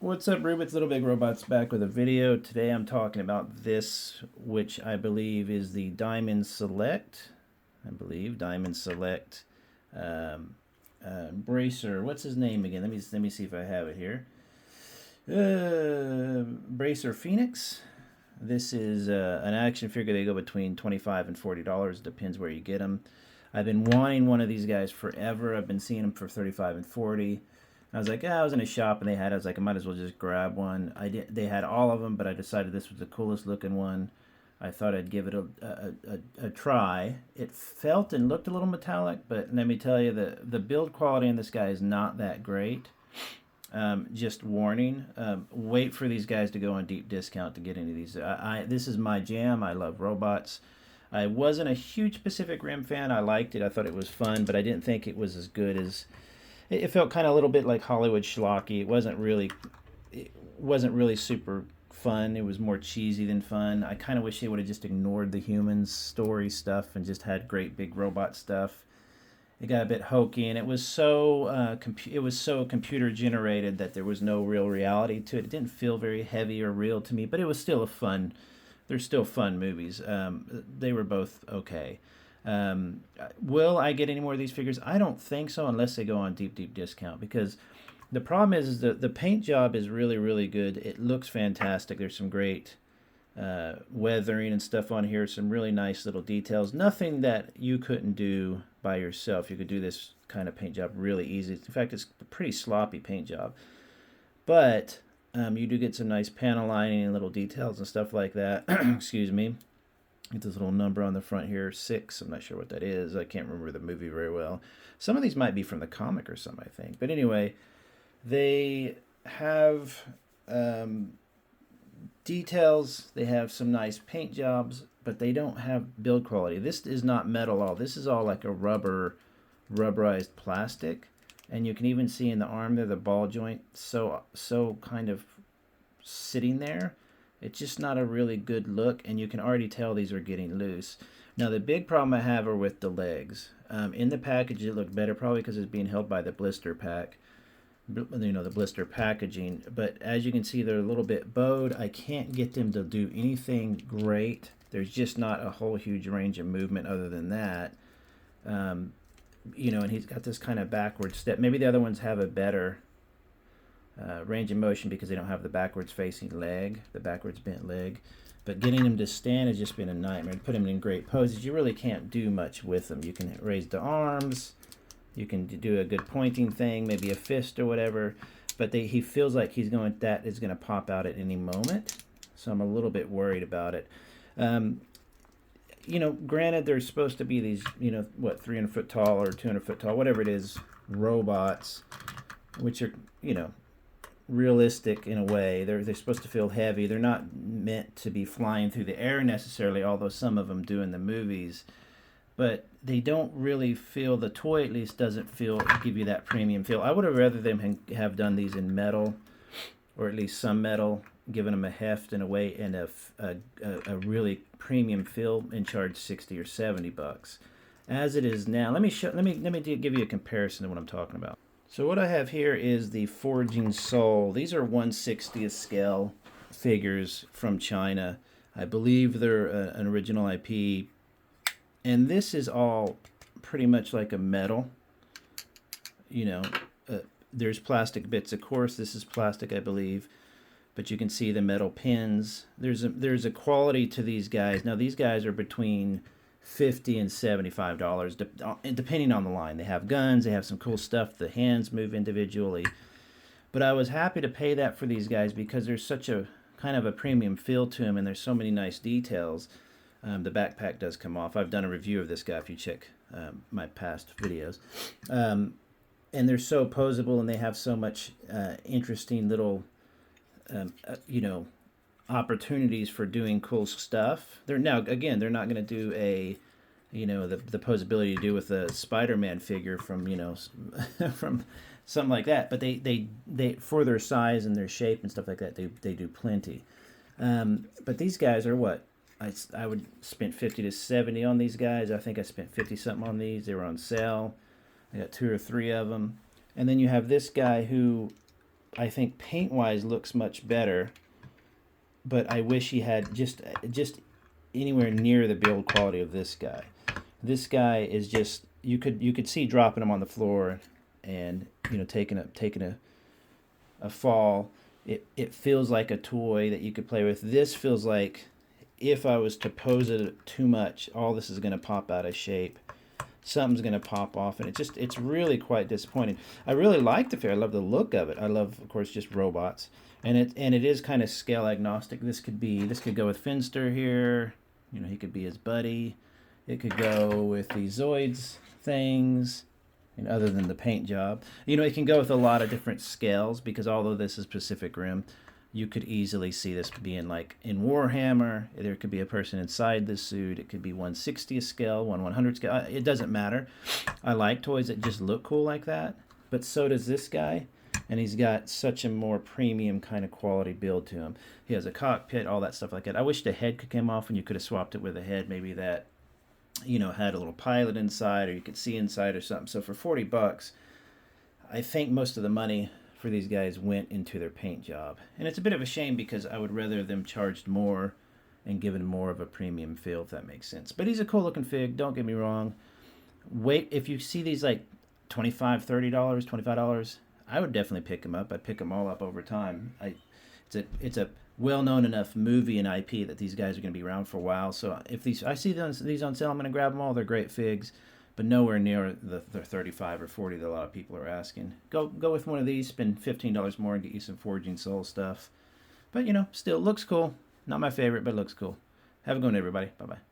What's up, Rubits? Little Big Robots back with a video. Today I'm talking about this, which I believe is the Diamond Select. Diamond Select Bracer. What's his name again? Let me see if I have it here. Bracer Phoenix. This is an action figure. They go between $25 and $40. Depends where you get them. I've been wanting one of these guys forever. I've been seeing them for 35 and 40. I was like, I was in a shop and they had it. I was like, I might as well just grab one. I did. They had all of them, but I decided this was the coolest looking one. I thought I'd give it a try. It felt and looked a little metallic, but let me tell you, the build quality in this guy is not that great. Just warning, wait for these guys to go on deep discount to get any of these. This is my jam. I love robots. I wasn't a huge Pacific Rim fan. I liked it. I thought it was fun, but I didn't think it was as good as... It felt kind of a little bit like Hollywood schlocky. It wasn't really super fun. It was more cheesy than fun. I kind of wish they would have just ignored the humans story stuff and just had great big robot stuff. It got a bit hokey, and it was so computer generated that there was no real reality to it. It didn't feel very heavy or real to me, but it was still a fun. They're still fun movies. They were both okay. Will I get any more of these figures? I don't think so unless they go on deep discount, because the problem is the paint job is really good. It looks fantastic. There's some great weathering and stuff on here, some really nice little details. Nothing that you couldn't do by yourself. You could do this kind of paint job really easy. In fact, it's a pretty sloppy paint job, but you do get some nice panel lining and little details and stuff like that. Excuse me. Get this little number on the front here, 6. I'm not sure what that is. I can't remember the movie very well. Some of these might be from the comic or something, I think. But anyway, they have details. They have some nice paint jobs, but they don't have build quality. This is not metal at all. This is all like a rubberized plastic. And you can even see in the arm there, the ball joint, so kind of sitting there. It's just not a really good look, and you can already tell these are getting loose. Now, the big problem I have are with the legs. In the package, it looked better, probably because it's being held by the blister pack, the blister packaging. But as you can see, they're a little bit bowed. I can't get them to do anything great. There's just not a whole huge range of movement other than that. And he's got this kind of backward step. Maybe the other ones have a better... range of motion because they don't have the backwards facing leg, the backwards bent leg. But getting them to stand has just been a nightmare. To put them in great poses, you really can't do much with them. You can raise the arms, you can do a good pointing thing, maybe a fist or whatever, but he feels like that is going to pop out at any moment. So I'm a little bit worried about it. Granted, there's supposed to be these, 300 foot tall or 200 foot tall, whatever it is, robots, which are, realistic in a way. They're supposed to feel heavy. They're not meant to be flying through the air necessarily, although some of them do in the movies. But they don't really feel, the toy at least doesn't give you that premium feel. I would have rather them have done these in metal, or at least some metal, given them a heft and a weight and a really premium feel, and charge 60 or 70 bucks. As it is now, let me give you a comparison to what I'm talking about. So what I have here is the Forging Soul. These are 1/60th scale figures from China. I believe they're an original IP. And this is all pretty much like a metal. There's plastic bits, of course. This is plastic, I believe. But you can see the metal pins. There's a quality to these guys. Now, these guys are between $50 and $75, depending on the line. They have guns, they have some cool stuff, the hands move individually. But I was happy to pay that for these guys because there's such a kind of a premium feel to them, and there's so many nice details. The backpack does come off. I've done a review of this guy if you check my past videos. And they're so posable, and they have so much interesting little, opportunities for doing cool stuff. They're not going to do the posability to do with a Spider-Man figure from from something like that. But they for their size and their shape and stuff like that, they do plenty. But these guys are what I would spend 50 to 70 on these guys. I think I spent 50 something on these. They were on sale. I got 2 or 3 of them. And then you have this guy who I think paint-wise looks much better, but I wish he had just anywhere near the build quality of this guy. This guy is just, you could see dropping him on the floor, and taking a fall. It feels like a toy that you could play with. This feels like, if I was to pose it too much, all this is going to pop out of shape. Something's going to pop off, and it's really quite disappointing. I really like the figure. I love the look of it. I love, of course, just robots, and it is kind of scale agnostic. This could go with Finster here. He could be his buddy. It could go with the Zoids things. Other than the paint job, it can go with a lot of different scales, because although this is Pacific Rim, you could easily see this being like in Warhammer. There could be a person inside this suit. It could be 1/60th scale, 1/100th scale. It doesn't matter. I like toys that just look cool like that, but so does this guy, and he's got such a more premium kind of quality build to him. He has a cockpit, all that stuff like that. I wish the head could come off, and you could have swapped it with a head, maybe that had a little pilot inside, or you could see inside or something. So for $40, I think most of the money for these guys went into their paint job. And it's a bit of a shame, because I would rather them charged more and given more of a premium feel, if that makes sense. But he's a cool looking fig, don't get me wrong. Wait, if you see these like $25, $30, $25, I would definitely pick them up. I'd pick them all up over time. It's a well-known enough movie and IP that these guys are going to be around for a while. So if I see these on sale, I'm going to grab them all. They're great figs, but nowhere near the 35 or 40 that a lot of people are asking. Go with one of these, spend $15 more, and get you some Forging Soul stuff. But still looks cool. Not my favorite, but looks cool. Have a good one, everybody. Bye bye.